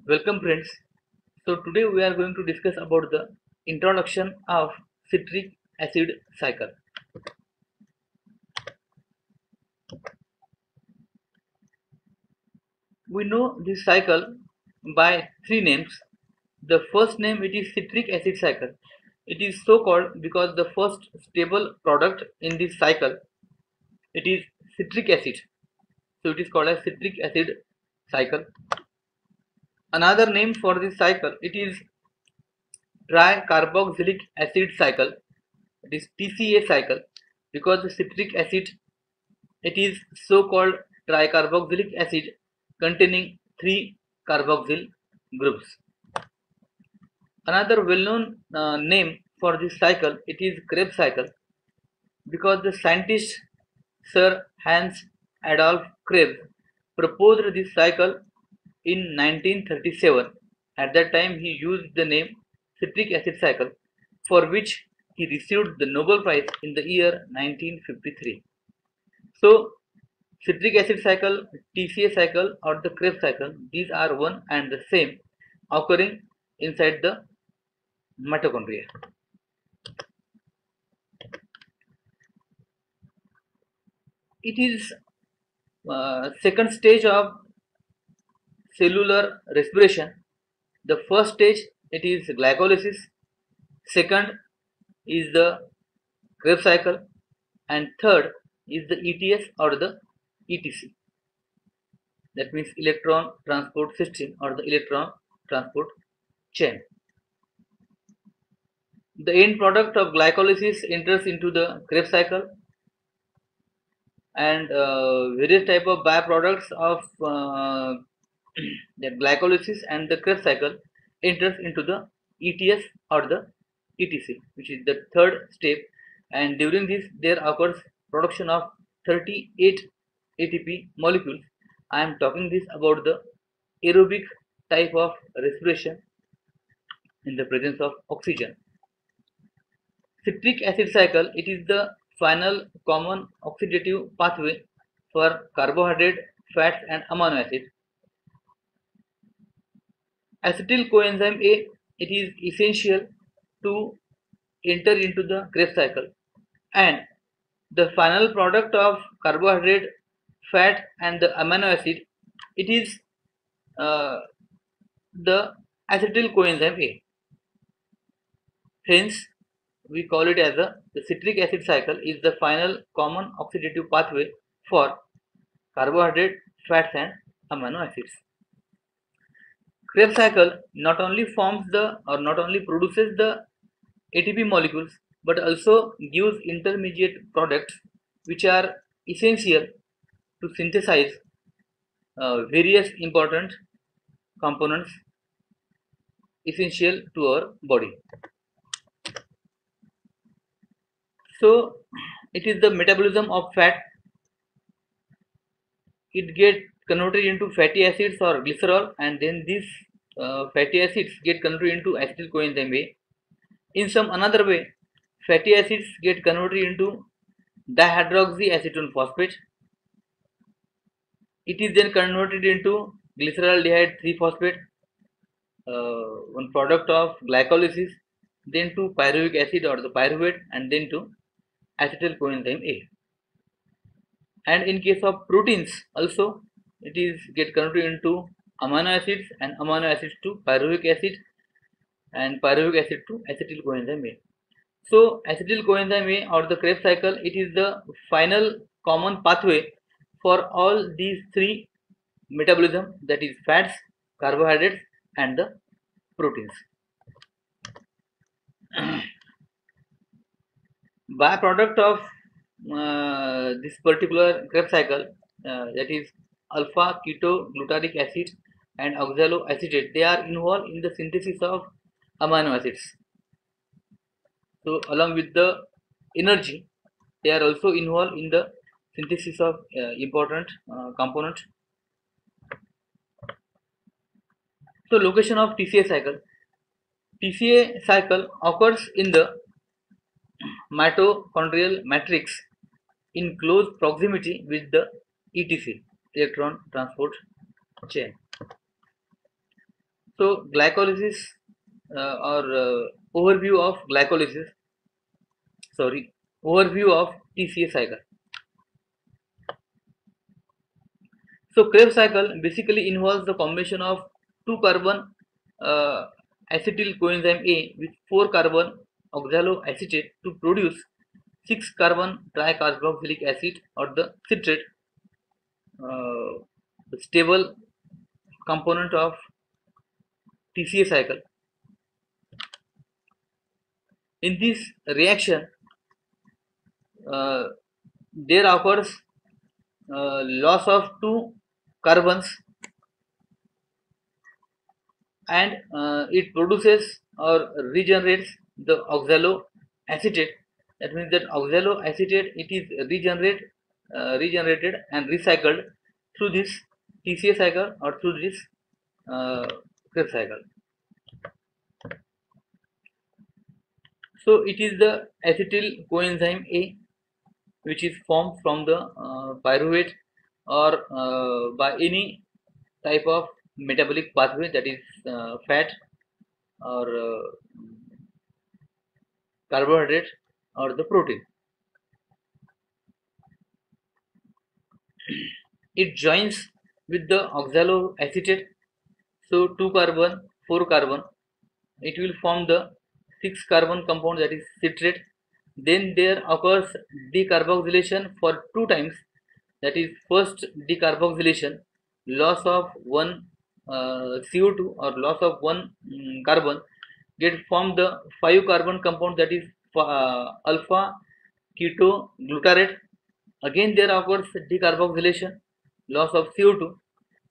Welcome friends. So today we are going to discuss about the introduction of citric acid cycle. We know this cycle by three names. The first name it is citric acid cycle. It is so called because the first stable product in this cycle it is citric acid. So it is called as citric acid cycle. Another name for this cycle it is tricarboxylic acid cycle. It is TCA cycle because the citric acid it is so called tricarboxylic acid containing three carboxyl groups. Another well-known name for this cycle it is Krebs cycle because the scientist Sir Hans Adolf Krebs proposed this cycle in 1937. At that time he used the name citric acid cycle for which he received the Nobel Prize in the year 1953. So citric acid cycle, TCA cycle or the Krebs cycle, these are one and the same occurring inside the mitochondria. It is second stage of cellular respiration. The first stage it is glycolysis, second is the Krebs cycle and third is the ETS or the ETC. That means electron transport system or the electron transport chain. The end product of glycolysis enters into the Krebs cycle and various type of byproducts of the glycolysis and the Krebs cycle enters into the ETS or the ETC, which is the third step, and during this there occurs production of 38 ATP molecules. I am talking this about the aerobic type of respiration in the presence of oxygen. Citric acid cycle it is the final common oxidative pathway for carbohydrate, fats and amino acid. Acetyl coenzyme A it is essential to enter into the Krebs cycle, and the final product of carbohydrate, fat and the amino acid it is uh, the acetyl coenzyme A. Hence, we call it as the citric acid cycle is the final common oxidative pathway for carbohydrate, fats and amino acids. Krebs cycle not only forms the or not only produces the ATP molecules but also gives intermediate products which are essential to synthesize various important components essential to our body. So it is the metabolism of fat. It get converted into fatty acids or glycerol, and then these fatty acids get converted into acetyl coenzyme A. In some another way, fatty acids get converted into dihydroxyacetone phosphate. It is then converted into glyceraldehyde 3-phosphate, one product of glycolysis, then to pyruvic acid or the pyruvate, and then to acetyl coenzyme A. And in case of proteins also it is get converted into amino acids and amino acids to pyruvic acid and pyruvic acid to acetyl coenzyme A. So acetyl coenzyme A or the Krebs cycle it is the final common pathway for all these three metabolism, that is fats, carbohydrates and the proteins. Byproduct of this particular Krebs cycle, that is alpha ketoglutaric acid and oxaloacetate, they are involved in the synthesis of amino acids. So along with the energy, they are also involved in the synthesis of important component. So location of TCA cycle. TCA cycle occurs in the mitochondrial matrix in close proximity with the ETC, electron transport chain. So glycolysis overview of glycolysis. Sorry, overview of TCA cycle. So Krebs cycle basically involves the combination of 2 carbon uh, acetyl coenzyme A with 4 carbon oxaloacetate to produce 6 carbon tricarboxylic acid or the citrate, the stable component of TCA cycle. In this reaction, uh, there occurs loss of 2 carbons, and it produces or regenerates the oxaloacetate. That means that oxaloacetate, it is regenerated and recycled through this TCA cycle or through this uh, Krebs cycle. So it is the acetyl coenzyme A which is formed from the pyruvate or by any type of metabolic pathway, that is fat or carbohydrate or the protein. It joins with the oxaloacetate, so 2 carbon, 4 carbon. It will form the 6 carbon compound, that is citrate. Then there occurs decarboxylation for 2 times, that is first decarboxylation, loss of one CO2 or loss of one carbon, get form the 5 carbon compound, that is alpha ketoglutarate. Again there occurs decarboxylation, loss of CO2,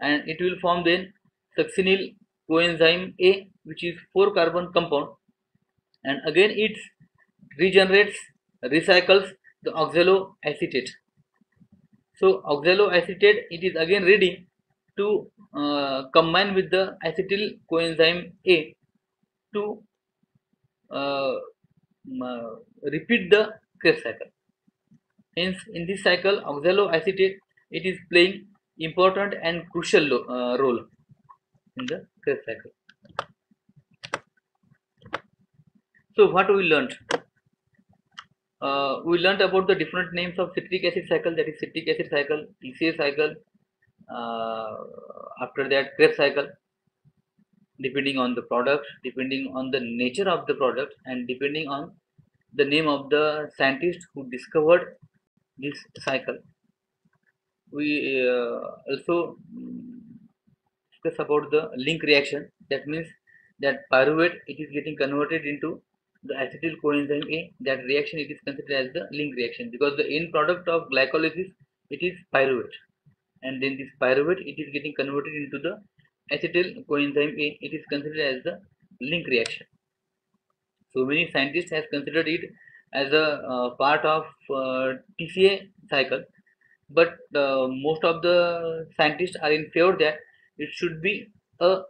and it will form then succinyl coenzyme A, which is 4 carbon compound, and again it regenerates, recycles the oxaloacetate. So oxaloacetate, it is again ready to combine with the acetyl coenzyme A to uh, repeat the Krebs cycle. Hence, in this cycle, oxaloacetate, it is playing important and crucial role in the Krebs cycle. So, what we learned? We learned about the different names of citric acid cycle, that is citric acid cycle, TCA cycle. Uh, After that, Krebs cycle, depending on the product, depending on the nature of the product, and depending on the name of the scientist who discovered this cycle. We also discuss about the link reaction. That means that pyruvate, it is getting converted into the acetyl coenzyme A. That reaction, it is considered as the link reaction, because the end product of glycolysis, it is pyruvate, and then this pyruvate, it is getting converted into the acetyl coenzyme A. It is considered as the link reaction. So many scientists has considered it as a part of TCA cycle, but most of the scientists are in favor that it should be a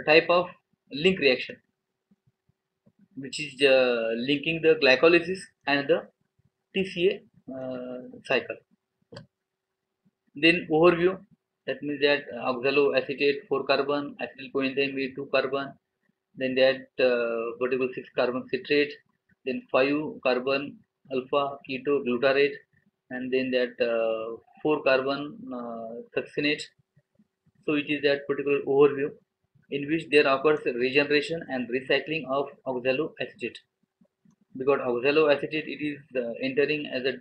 type of link reaction, which is linking the glycolysis and the TCA cycle. Then overview, that means that oxaloacetate 4 carbon, acetyl coenzyme A 2 carbon, then that vertical 6 carbon citrate, then 5 carbon alpha ketoglutarate, and then that 4 carbon succinate. So it is that particular overview in which there occurs regeneration and recycling of oxaloacetate, because oxaloacetate, it is entering as a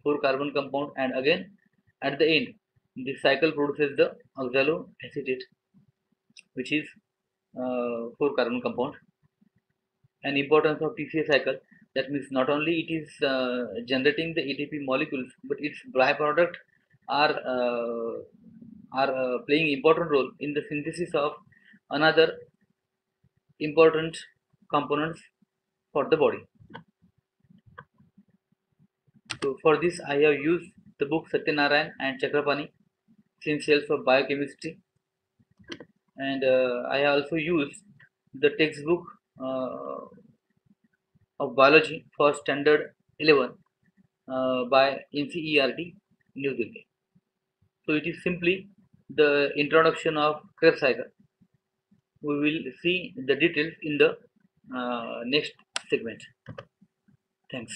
4 carbon compound, and again at the end this cycle produces the oxaloacetate, which is 4 carbon compound. And importance of TCA cycle, that means not only it is generating the ATP molecules, but its byproduct are playing important role in the synthesis of another important components for the body. So for this I have used the book Satyanarayan and Chakrapani, Essentials of Biochemistry, and I have also used the textbook uh, of biology for standard 11 by NCERT, New Delhi. So it is simply the introduction of Krebs cycle. We will see the details in the next segment. Thanks.